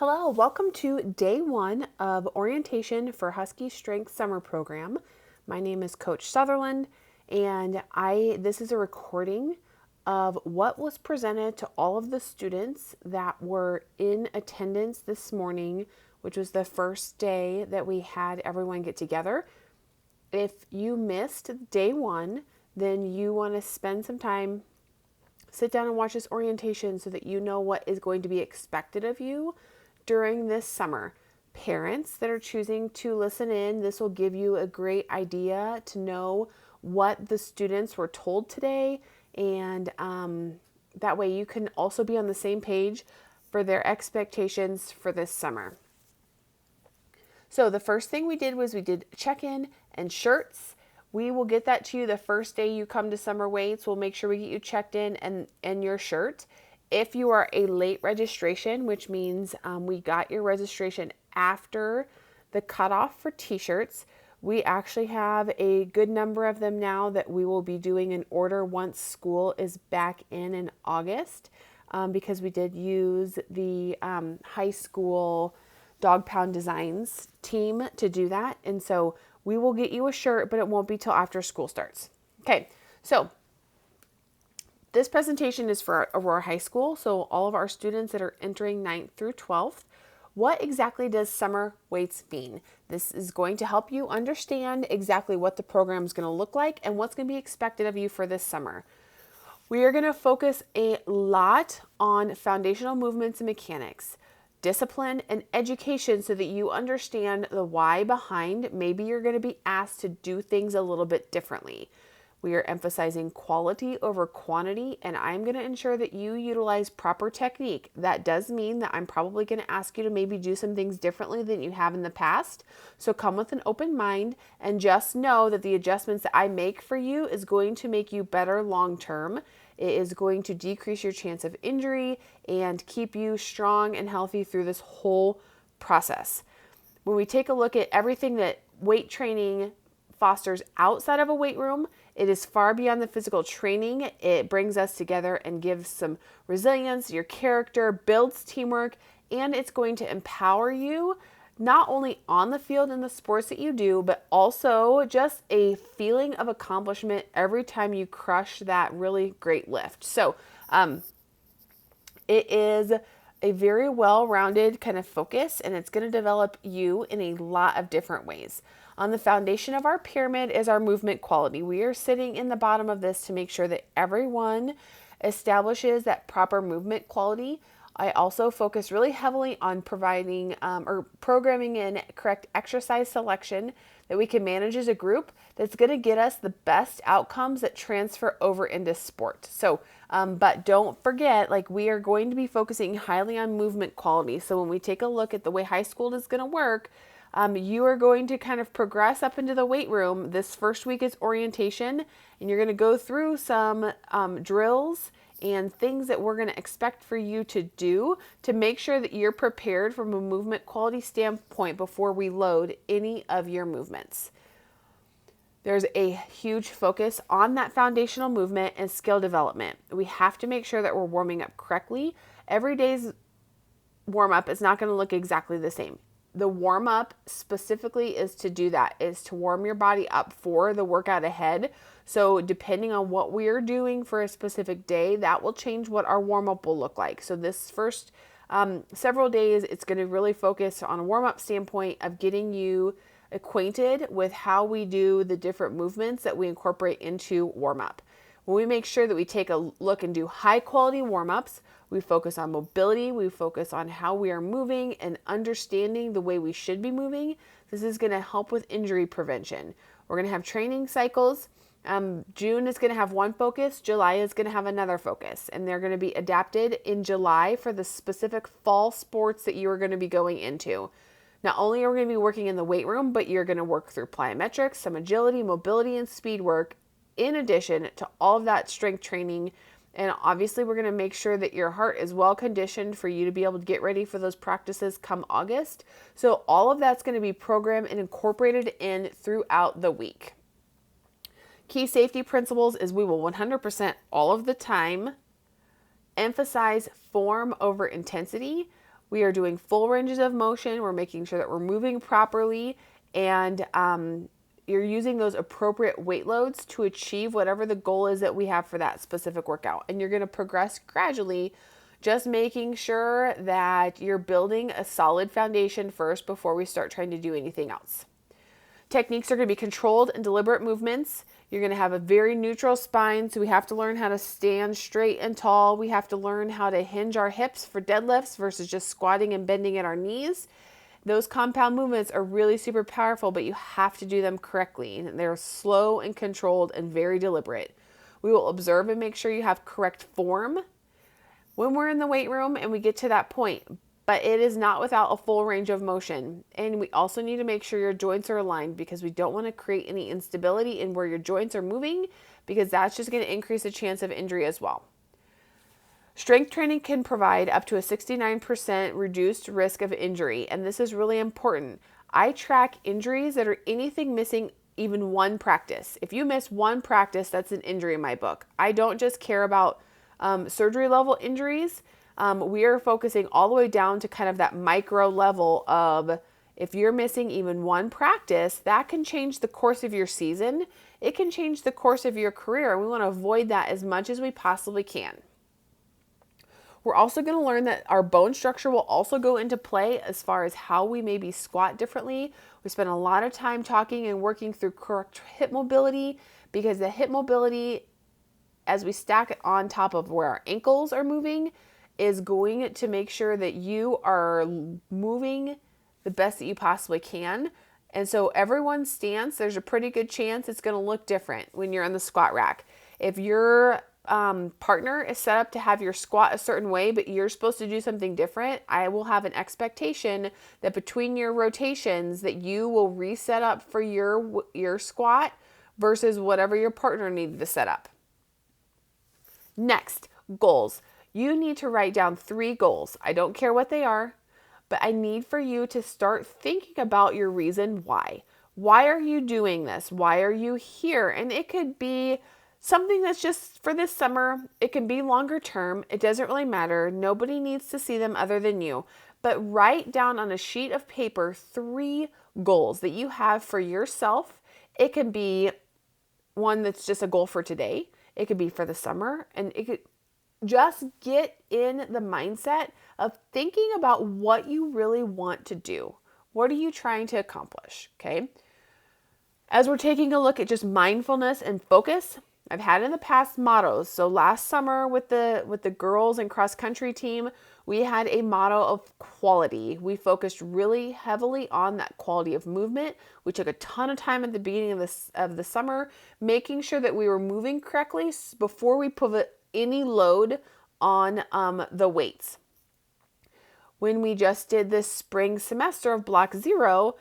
Hello, welcome to day one of orientation for Husky Strength Summer Program. My name is Coach Sutherland, and this is a recording of what was presented to all of the students that were in attendance this morning, which was the first day that we had everyone get together. If you missed day one, then you want to spend some time, sit down and watch this orientation so that you know what is going to be expected of you during this summer. Parents that are choosing to listen in, this will give you a great idea to know what the students were told today, and that way you can also be on the same page for their expectations for this summer. So the first thing we did was we did check-in and shirts. We will get that to you the first day you come to summer weights. We'll make sure we get you checked in and your shirt. If you are a late registration, which means we got your registration after the cutoff for t-shirts, we actually have a good number of them now that we will be doing an order once school is back in August, because we did use the high school Dog Pound Designs team to do that. And so we will get you a shirt, but it won't be till after school starts. Okay, so this presentation is for Aurora High School, so all of our students that are entering 9th through 12th. What exactly does summer weights mean? This is going to help you understand exactly what the program is going to look like and what's going to be expected of you for this summer. We are going to focus a lot on foundational movements and mechanics, discipline, and education so that you understand the why behind maybe you're going to be asked to do things a little bit differently. We are emphasizing quality over quantity, and I'm going to ensure that you utilize proper technique. That does mean that I'm probably going to ask you to maybe do some things differently than you have in the past. So come with an open mind and just know that the adjustments that I make for you is going to make you better long term. It is going to decrease your chance of injury and keep you strong and healthy through this whole process. When we take a look at everything that weight training fosters outside of a weight room, it is far beyond the physical training. It brings us together and gives some resilience, your character, builds teamwork, and it's going to empower you not only on the field in the sports that you do, but also just a feeling of accomplishment every time you crush that really great lift. So it is a very well-rounded kind of focus, and it's going to develop you in a lot of different ways. On the foundation of our pyramid is our movement quality. We are sitting in the bottom of this to make sure that everyone establishes that proper movement quality. I also focus really heavily on providing or programming in correct exercise selection that we can manage as a group that's going to get us the best outcomes that transfer over into sport. So, but don't forget, like, we are going to be focusing highly on movement quality. So when we take a look at the way high school is going to work, you are going to kind of progress up into the weight room. This first week is orientation, and you're going to go through some drills and things that we're going to expect for you to do to make sure that you're prepared from a movement quality standpoint before we load any of your movements. There's a huge focus on that foundational movement and skill development. We have to make sure that we're warming up correctly. Every day's warm-up is not going to look exactly the same. The warm-up specifically is to do that, is to warm your body up for the workout ahead. So depending on what we're doing for a specific day, that will change what our warm-up will look like. So this first several days, it's going to really focus on a warm-up standpoint of getting you acquainted with how we do the different movements that we incorporate into warm-up. When we make sure that we take a look and do high-quality warm-ups, we focus on mobility, we focus on how we are moving and understanding the way we should be moving. This is going to help with injury prevention. We're going to have training cycles. June is going to have one focus, July is going to have another focus, and they're going to be adapted in July for the specific fall sports that you are going to be going into. Not only are we going to be working in the weight room, but you're going to work through plyometrics, some agility, mobility, and speed work, in addition to all of that strength training. And obviously we're going to make sure that your heart is well conditioned for you to be able to get ready for those practices come August. So all of that's going to be programmed and incorporated in throughout the week. Key safety principles is we will 100% all of the time emphasize form over intensity. We are doing full ranges of motion. We're making sure that we're moving properly, and you're using those appropriate weight loads to achieve whatever the goal is that we have for that specific workout. And you're going to progress gradually, just making sure that you're building a solid foundation first before we start trying to do anything else. Techniques are going to be controlled and deliberate movements. You're going to have a very neutral spine, so we have to learn how to stand straight and tall. We have to learn how to hinge our hips for deadlifts versus just squatting and bending at our knees. Those compound movements are really super powerful, but you have to do them correctly. They're slow and controlled and very deliberate. We will observe and make sure you have correct form when we're in the weight room and we get to that point, but it is not without a full range of motion. And we also need to make sure your joints are aligned, because we don't want to create any instability in where your joints are moving, because that's just going to increase the chance of injury as well. Strength training can provide up to a 69% reduced risk of injury, and this is really important. I track injuries that are anything missing even one practice. If you miss one practice, that's an injury in my book. I don't just care about surgery level injuries. We are focusing all the way down to kind of that micro level of, if you're missing even one practice, that can change the course of your season. It can change the course of your career, and we want to avoid that as much as we possibly can. We're also going to learn that our bone structure will also go into play as far as how we maybe squat differently. We spend a lot of time talking and working through correct hip mobility, because the hip mobility, as we stack it on top of where our ankles are moving, is going to make sure that you are moving the best that you possibly can. And so everyone's stance, there's a pretty good chance it's going to look different when you're on the squat rack. If your partner is set up to have your squat a certain way, but you're supposed to do something different, I will have an expectation that between your rotations that you will reset up for your squat versus whatever your partner needed to set up. Next, goals. You need to write down 3 goals. I don't care what they are, but I need for you to start thinking about your reason why. Why are you doing this? Why are you here? And it could be something that's just for this summer. It can be longer term. It doesn't really matter. Nobody needs to see them other than you. But write down on a sheet of paper 3 goals that you have for yourself. It can be one that's just a goal for today. It could be for the summer, and it could just get in the mindset of thinking about what you really want to do. What are you trying to accomplish? Okay. As we're taking a look at just mindfulness and focus, I've had in the past mottos. So last summer with the girls and cross country team, we had a motto of quality. We really heavily on that quality of movement. We took a ton of time at the beginning of the summer, making sure that we were moving correctly before we put any load on the weights. When we just did this spring semester of Block 0,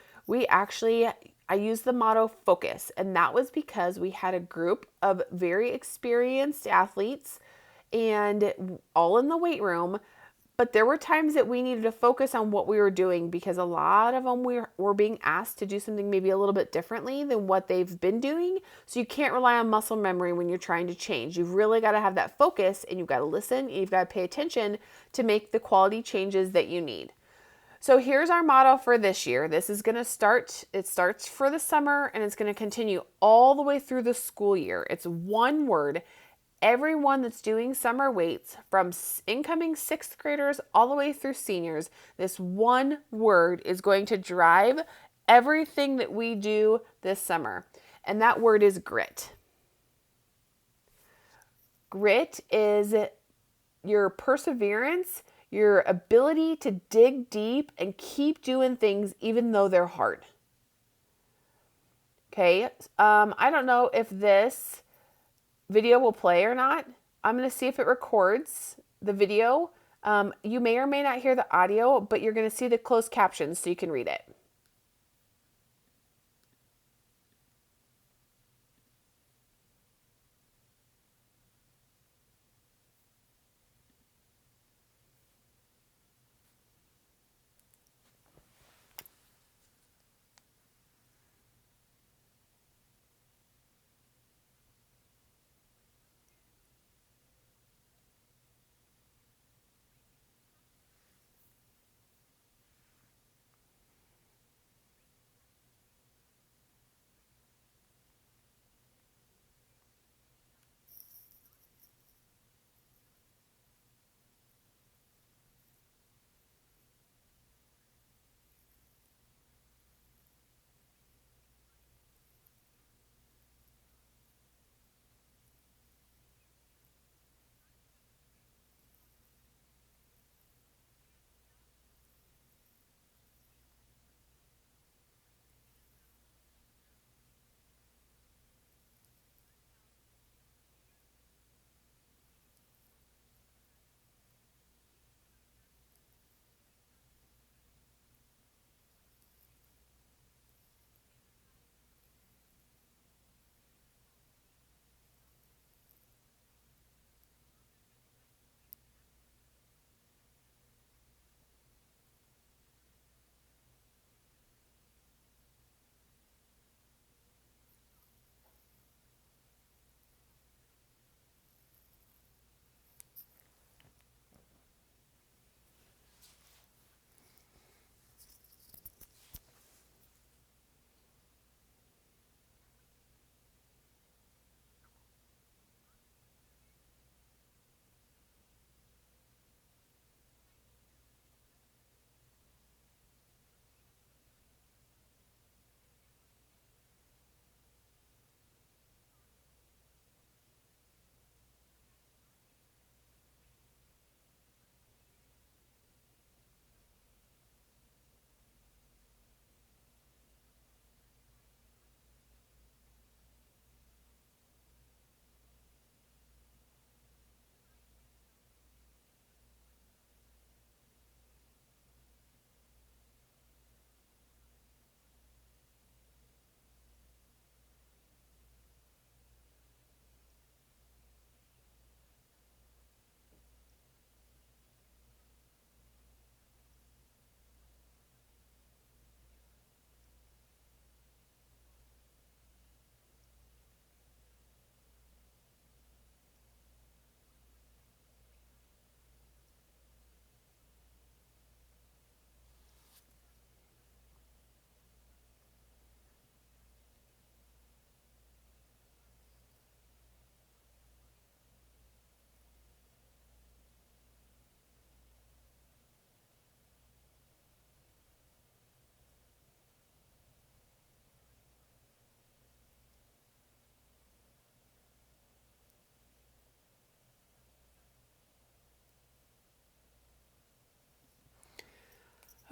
I used the motto focus, and that was because we had a group of very experienced athletes and all in the weight room, but there were times that we needed to focus on what we were doing, because a lot of them were being asked to do something maybe a little bit differently than what they've been doing. So you can't rely on muscle memory when you're trying to change. You've really got to have that focus, and you've got to listen, and you've got to pay attention to make the quality changes that you need. So here's our motto for this year. It starts for the summer, and it's going to continue all the way through the school year. It's one word. Everyone that's doing summer weights, from incoming 6th graders all the way through seniors, this one word is going to drive everything that we do this summer. And that word is grit. Grit is your perseverance, your ability to dig deep and keep doing things even though they're hard. Okay, I don't know if this video will play or not. I'm going to see if it records the video. You may or may not hear the audio, but you're going to see the closed captions so you can read it.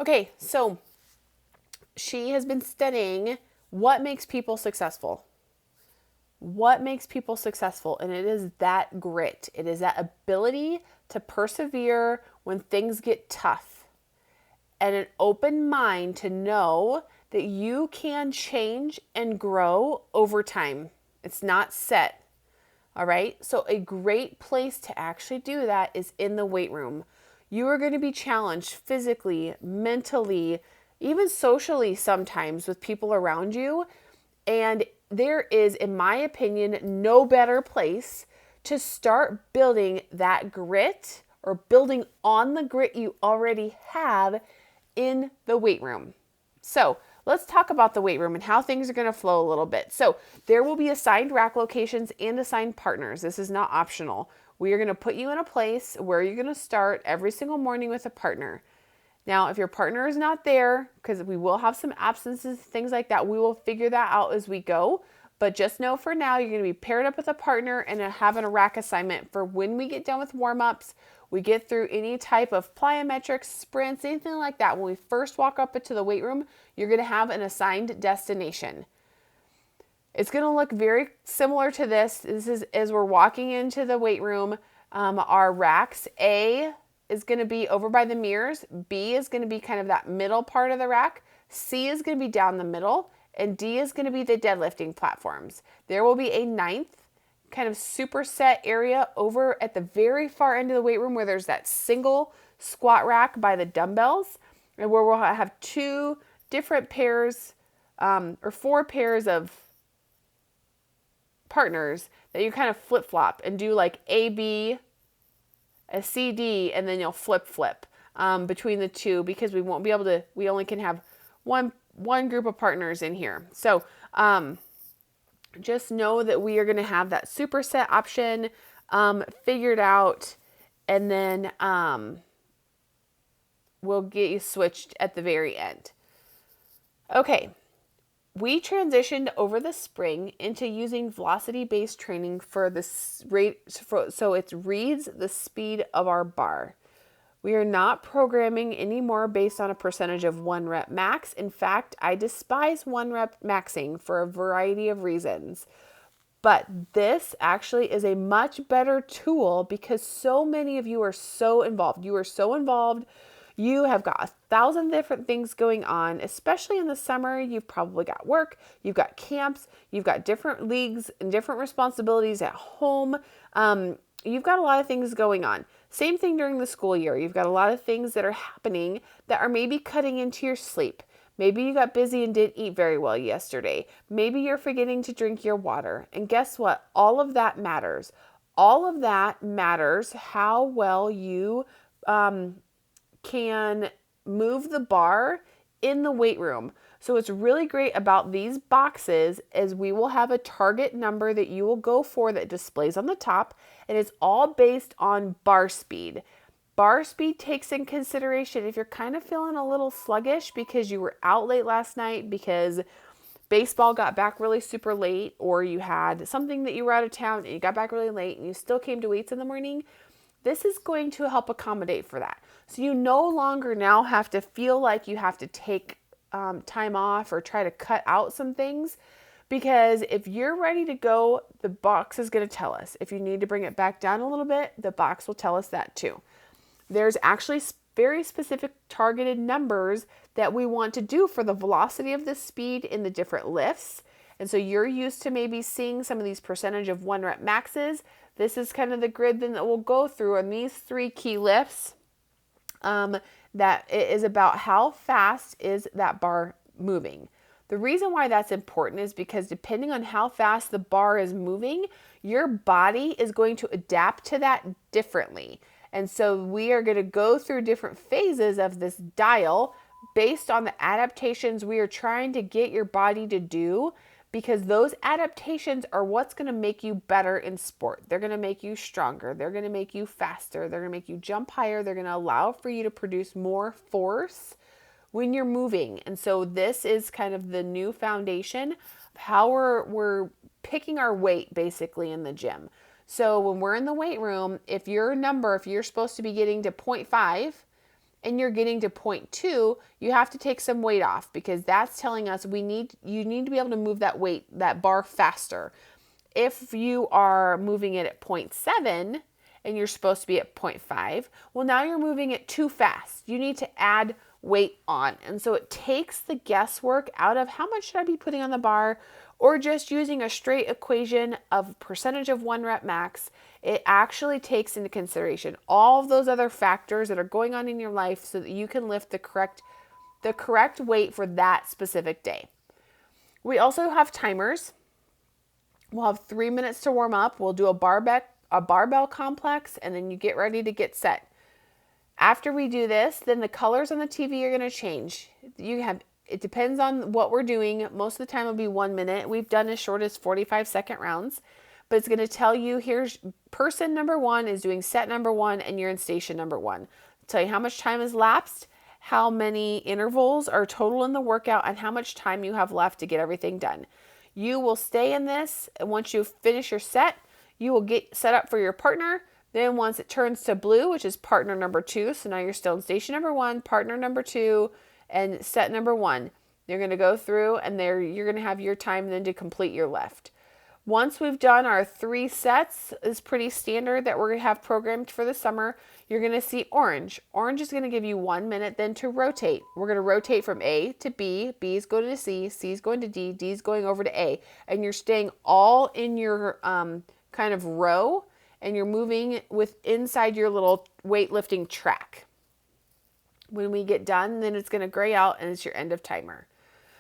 Okay, so she has been studying what makes people successful. What makes people successful? And it is that grit. It is that ability to persevere when things get tough, and an open mind to know that you can change and grow over time. It's not set. All right. So, a great place to actually do that is in the weight room. You are going to be challenged physically, mentally, even socially sometimes with people around you. And there is, in my opinion, no better place to start building that grit or building on the grit you already have in the weight room. So let's talk about the weight room and how things are going to flow a little bit. So there will be assigned rack locations and assigned partners. This is not optional. We are going to put you in a place where you're going to start every single morning with a partner. Now, if your partner is not there, because we will have some absences, things like that, we will figure that out as we go. But just know for now, you're going to be paired up with a partner and having a rack assignment for when we get done with warm-ups, we get through any type of plyometrics, sprints, anything like that. When we first walk up into the weight room, you're going to have an assigned destination. It's going to look very similar to this. This is as we're walking into the weight room, our racks. A is going to be over by the mirrors. B is going to be kind of that middle part of the rack. C is going to be down the middle. And D is going to be the deadlifting platforms. There will be a ninth kind of superset area over at the very far end of the weight room where there's that single squat rack by the dumbbells, and where we'll have two different pairs or four pairs of partners that you kind of flip-flop and do like A, B, a C, D, and then you'll flip between the two, because we won't be able to, we only can have one group of partners in here. So just know that we are going to have that superset option figured out, and then we'll get you switched at the very end. Okay, we transitioned over the spring into using velocity-based training for this rate, so it reads the speed of our bar. We are not programming anymore based on a percentage of 1 rep max. In fact, I despise 1 rep maxing for a variety of reasons. But this actually is a much better tool because so many of you are so involved. You are so involved. You have got 1,000 different things going on, especially in the summer. You've probably got work, you've got camps, you've got different leagues and different responsibilities at home. You've got a lot of things going on. Same thing during the school year. You've got a lot of things that are happening that are maybe cutting into your sleep. Maybe you got busy and didn't eat very well yesterday. Maybe you're forgetting to drink your water. And guess what? All of that matters. All of that matters how well you can move the bar in the weight room. So what's really great about these boxes is we will have a target number that you will go for that displays on the top, and it's all based on bar speed. Bar speed takes in consideration if you're kind of feeling a little sluggish because you were out late last night because baseball got back really super late, or you had something that you were out of town and you got back really late and you still came to weights in the morning. This is going to help accommodate for that. So you no longer now have to feel like you have to take time off or try to cut out some things, because if you're ready to go, the box is going to tell us. If you need to bring it back down a little bit, the box will tell us that too. There's actually very specific targeted numbers that we want to do for the velocity of the speed in the different lifts. And so you're used to maybe seeing some of these percentage of 1 rep maxes. This is kind of the grid then that we'll go through on these 3 key lifts. That it is about how fast is that bar moving. The reason why that's important is because depending on how fast the bar is moving, your body is going to adapt to that differently. And so we are going to go through different phases of this dial based on the adaptations we are trying to get your body to do, because those adaptations are what's going to make you better in sport. They're going to make you stronger. They're going to make you faster. They're going to make you jump higher. They're going to allow for you to produce more force when you're moving. And so this is kind of the new foundation of how we're picking our weight basically in the gym. So when we're in the weight room, if you're supposed to be getting to 0.5 and you're getting to point 2, you have to take some weight off, because that's telling us you need to be able to move that bar faster. If you are moving it at 0.7 and you're supposed to be at 0.5, well, now you're moving it too fast. You need to add weight on. And so it takes the guesswork out of how much should I be putting on the bar, or just using a straight equation of percentage of 1 rep max. It actually takes into consideration all of those other factors that are going on in your life so that you can lift the correct weight for that specific day. We also have timers. We'll have 3 minutes to warm up. We'll do a barbell complex, and then you get ready to get set. After we do this, then the colors on the TV are going to change. It depends on what we're doing. Most of the time it'll be 1 minute. We've done as short as 45-second rounds, but it's going to tell you, here's person number 1 is doing set number 1, and you're in station number 1. Tell you how much time has lapsed, how many intervals are total in the workout, and how much time you have left to get everything done. You will stay in this, and once you finish your set, you will get set up for your partner. Then once it turns to blue, which is partner number 2, so now you're still in station number 1, partner number 2, and set number 1. You're going to go through, and you're going to have your time then to complete your lift. Once we've done our 3 sets, is pretty standard that we're going to have programmed for the summer, you're going to see orange. Orange is going to give you 1 minute then to rotate. We're going to rotate from A to B. B is going to C. C is going to D. D is going over to A. And you're staying all in your kind of row, and you're moving inside your little weightlifting track. When we get done, then it's going to gray out, and it's your end of timer.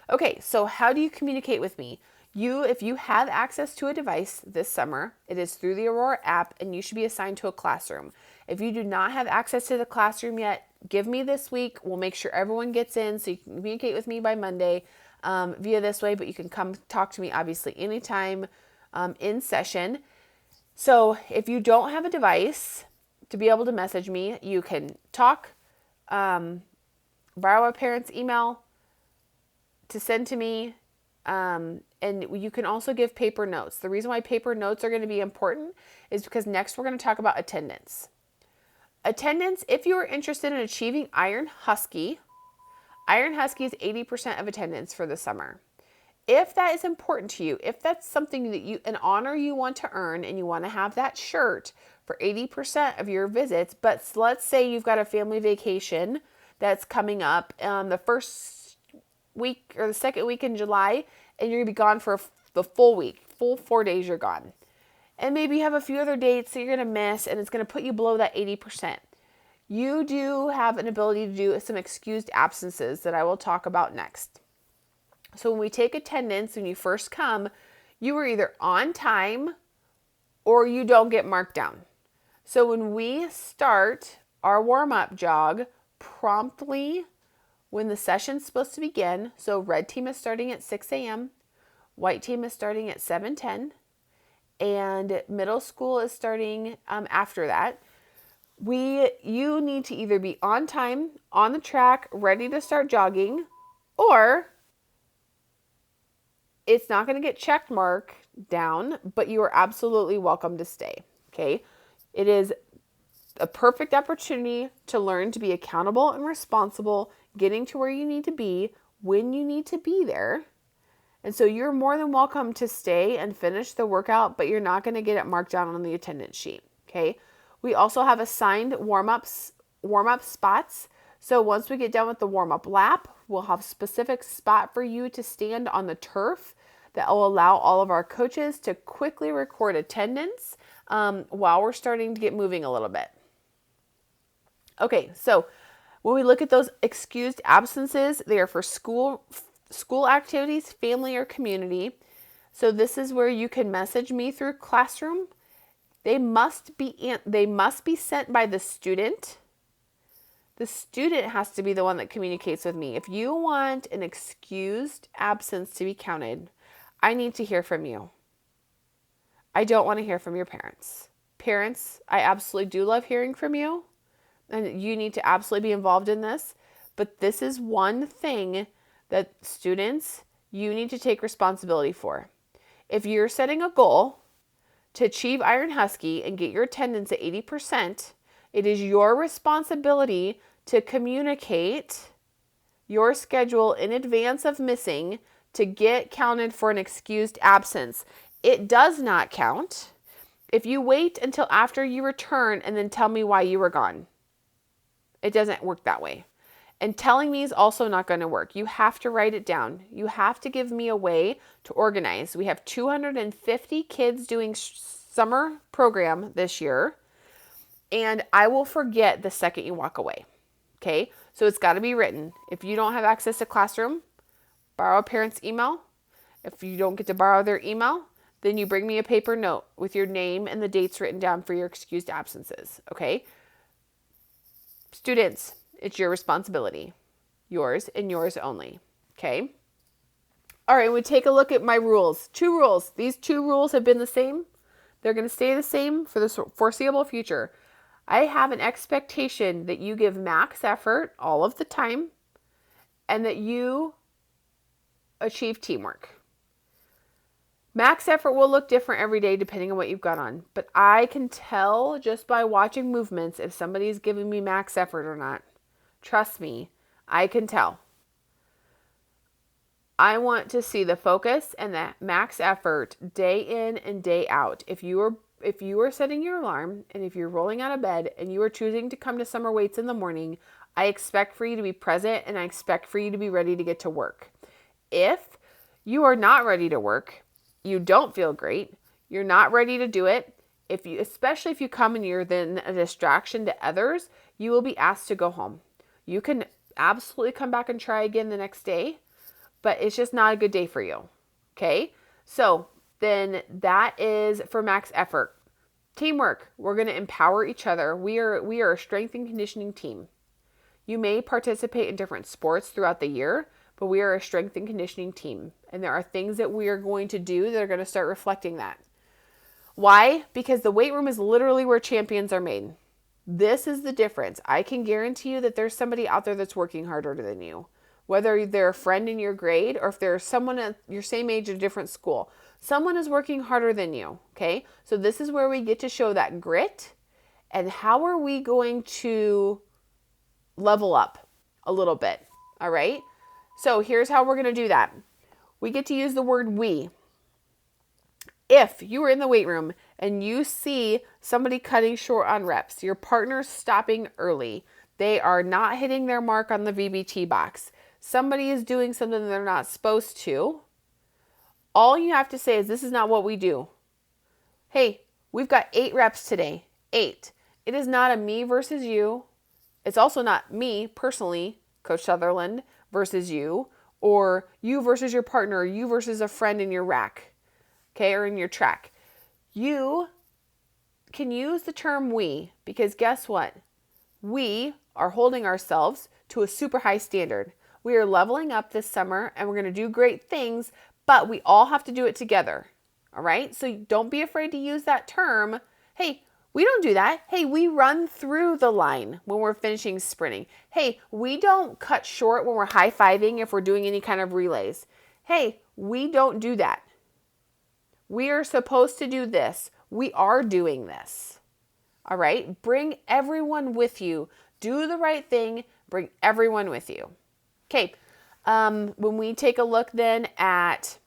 Okay, so how do you communicate with me? If you have access to a device this summer, it is through the Aurora app, and you should be assigned to a classroom. If you do not have access to the classroom yet, give me this week. We'll make sure everyone gets in, so you can communicate with me by Monday via this way, but you can come talk to me obviously anytime in session. So if you don't have a device to be able to message me, you can talk, borrow a parent's email to send to me, and you can also give paper notes. The reason why paper notes are going to be important is because next we're going to talk about attendance. Attendance, if you are interested in achieving Iron Husky is 80% of attendance for the summer. If that is important to you, if that's something that an honor you want to earn, and you want to have that shirt for 80% of your visits, but let's say you've got a family vacation that's coming up the first week or the second week in July, and you're going to be gone for the full week, full 4 days you're gone. And maybe you have a few other dates that you're going to miss, and it's going to put you below that 80%. You do have an ability to do some excused absences that I will talk about next. So when we take attendance, when you first come, you are either on time or you don't get marked down. So when we start our warm-up jog promptly when the session's supposed to begin, so red team is starting at 6 a.m., white team is starting at 7:10, and middle school is starting after that. You need to either be on time, on the track, ready to start jogging, or it's not going to get check mark down, but you are absolutely welcome to stay. Okay. It is a perfect opportunity to learn to be accountable and responsible, getting to where you need to be when you need to be there. And so you're more than welcome to stay and finish the workout, but you're not going to get it marked down on the attendance sheet. Okay. We also have assigned warm-up spots. So once we get done with the warm-up lap, we'll have a specific spot for you to stand on the turf that will allow all of our coaches to quickly record attendance while we're starting to get moving a little bit. Okay, so when we look at those excused absences, they are for school activities, family, or community. So this is where you can message me through Classroom. They must be sent by the student. The student has to be the one that communicates with me. If you want an excused absence to be counted, I need to hear from you. I don't want to hear from your parents. Parents, I absolutely do love hearing from you, and you need to absolutely be involved in this. But this is one thing that students, you need to take responsibility for. If you're setting a goal to achieve Iron Husky and get your attendance at 80%, it is your responsibility to communicate your schedule in advance of missing to get counted for an excused absence. It does not count if you wait until after you return and then tell me why you were gone. It doesn't work that way. And telling me is also not going to work. You have to write it down. You have to give me a way to organize. We have 250 kids doing summer program this year, and I will forget the second you walk away. Okay? So it's got to be written. If you don't have access to Classroom, borrow a parent's email. If you don't get to borrow their email, then you bring me a paper note with your name and the dates written down for your excused absences. Okay? Students, it's your responsibility. Yours and yours only. Okay? All right, we take a look at my rules. 2 rules. These 2 rules have been the same. They're going to stay the same for the foreseeable future. I have an expectation that you give max effort all of the time and that you achieve teamwork. Max effort will look different every day depending on what you've got on. But I can tell just by watching movements if somebody's giving me max effort or not. Trust me, I can tell. I want to see the focus and that max effort day in and day out. If you are setting your alarm and if you're rolling out of bed and you are choosing to come to summer weights in the morning, I expect for you to be present and I expect for you to be ready to get to work. If you are not ready to work, you don't feel great, you're not ready to do it, especially if you come and you're then a distraction to others, you will be asked to go home. You can absolutely come back and try again the next day, but it's just not a good day for you. Okay? So then that is for max effort. Teamwork. We're going to empower each other. We are a strength and conditioning team. You may participate in different sports throughout the year, but we are a strength and conditioning team. And there are things that we are going to do that are going to start reflecting that. Why? Because the weight room is literally where champions are made. This is the difference. I can guarantee you that there's somebody out there that's working harder than you. Whether they're a friend in your grade or if there's someone at your same age at a different school. Someone is working harder than you, okay? So this is where we get to show that grit and how are we going to level up a little bit, all right? So here's how we're going to do that. We get to use the word we. If you are in the weight room and you see somebody cutting short on reps, your partner's stopping early, they are not hitting their mark on the VBT box, somebody is doing something they're not supposed to, all you have to say is, this is not what we do. Hey, we've got 8 reps today. 8. It is not a me versus you. It's also not me personally, Coach Sutherland, versus you, or you versus your partner, or you versus a friend in your rack, okay, or in your track. You can use the term we, because guess what? We are holding ourselves to a super high standard. We are leveling up this summer and we're going to do great things, but we all have to do it together. All right? So don't be afraid to use that term. Hey, we don't do that. Hey, we run through the line when we're finishing sprinting. Hey, we don't cut short when we're high-fiving if we're doing any kind of relays. Hey, we don't do that. We are supposed to do this. We are doing this. All right? Bring everyone with you. Do the right thing. Bring everyone with you. Okay. When we take a look then at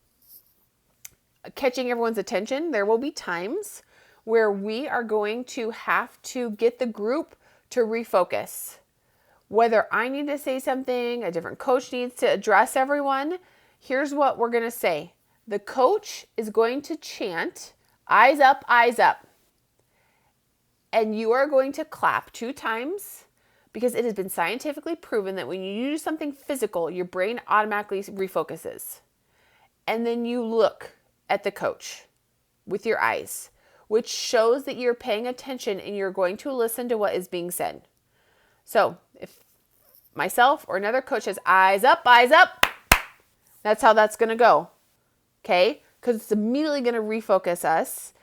catching everyone's attention, there will be times where we are going to have to get the group to refocus. Whether I need to say something, a different coach needs to address everyone, here's what we're going to say. The coach is going to chant, eyes up, eyes up. And you are going to clap 2 times because it has been scientifically proven that when you do something physical, your brain automatically refocuses. And then you look at the coach with your eyes, which shows that you're paying attention and you're going to listen to what is being said. So if myself or another coach says, eyes up, that's how that's going to go. Okay? Because it's immediately going to refocus us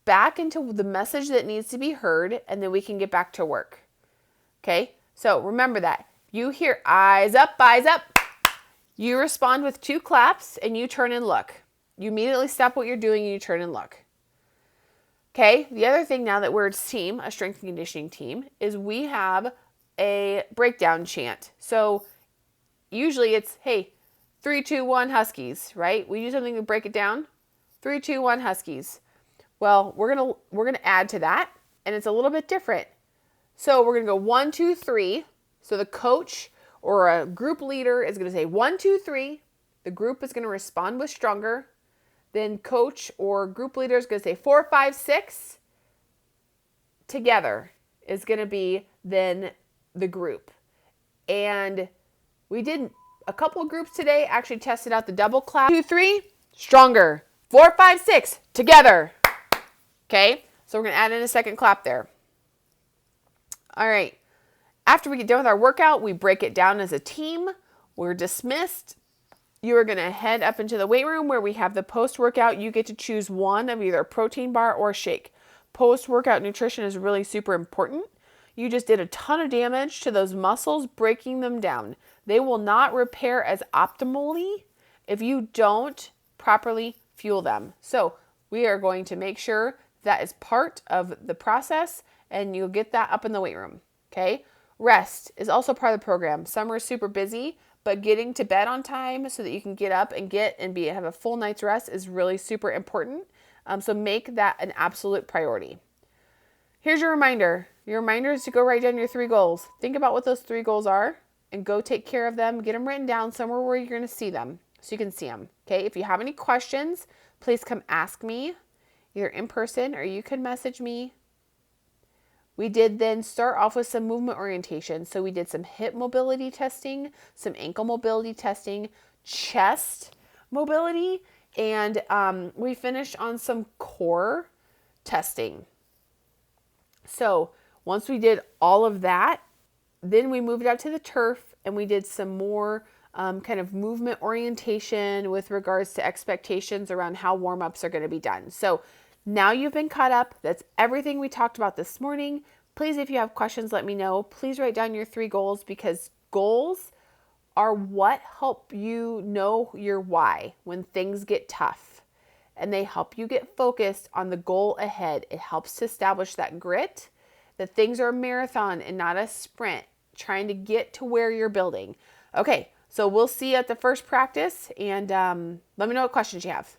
back into the message that needs to be heard, and then we can get back to work. Okay? So remember that. You hear eyes up, you respond with 2 claps and you turn and look. You immediately stop what you're doing and you turn and look. Okay? The other thing now that we're a team, a strength and conditioning team, is we have a breakdown chant. So usually it's, hey, 3, 2, 1 Huskies, right? We do something to break it down. 3, 2, 1 Huskies. Well, we're gonna add to that, and it's a little bit different. So we're gonna go 1, 2, 3. So the coach or a group leader is gonna say 1, 2, 3. The group is gonna respond with stronger. Then coach or group leader is gonna say 4, 5, 6. Together is gonna be then the group. And we did a couple of groups today, actually tested out the double clap. 2, 3, stronger. 4, 5, 6, together. Okay, so we're gonna add in a second clap there. All right, after we get done with our workout, we break it down as a team. We're dismissed. You are gonna head up into the weight room where we have the post-workout. You get to choose one of either a protein bar or shake. Post-workout nutrition is really super important. You just did a ton of damage to those muscles, breaking them down. They will not repair as optimally if you don't properly fuel them. So we are going to make sure that is part of the process, and you'll get that up in the weight room, okay? Rest is also part of the program. Summer is super busy, but getting to bed on time so that you can get up and have a full night's rest is really super important. So make that an absolute priority. Here's your reminder. Your reminder is to go write down your 3 goals. Think about what those 3 goals are and go take care of them. Get them written down somewhere where you're going to see them so you can see them. Okay. If you have any questions, please come ask me either in person or you can message me. We did then start off with some movement orientation. So we did some hip mobility testing, some ankle mobility testing, chest mobility, and we finished on some core testing. So once we did all of that, then we moved out to the turf and we did some more kind of movement orientation with regards to expectations around how warm-ups are going to be done. So now you've been caught up. That's everything we talked about this morning. Please, if you have questions, let me know. Please write down your 3 goals, because goals are what help you know your why when things get tough. And they help you get focused on the goal ahead. It helps to establish that grit, that things are a marathon and not a sprint, trying to get to where you're building. Okay, so we'll see you at the first practice, and let me know what questions you have.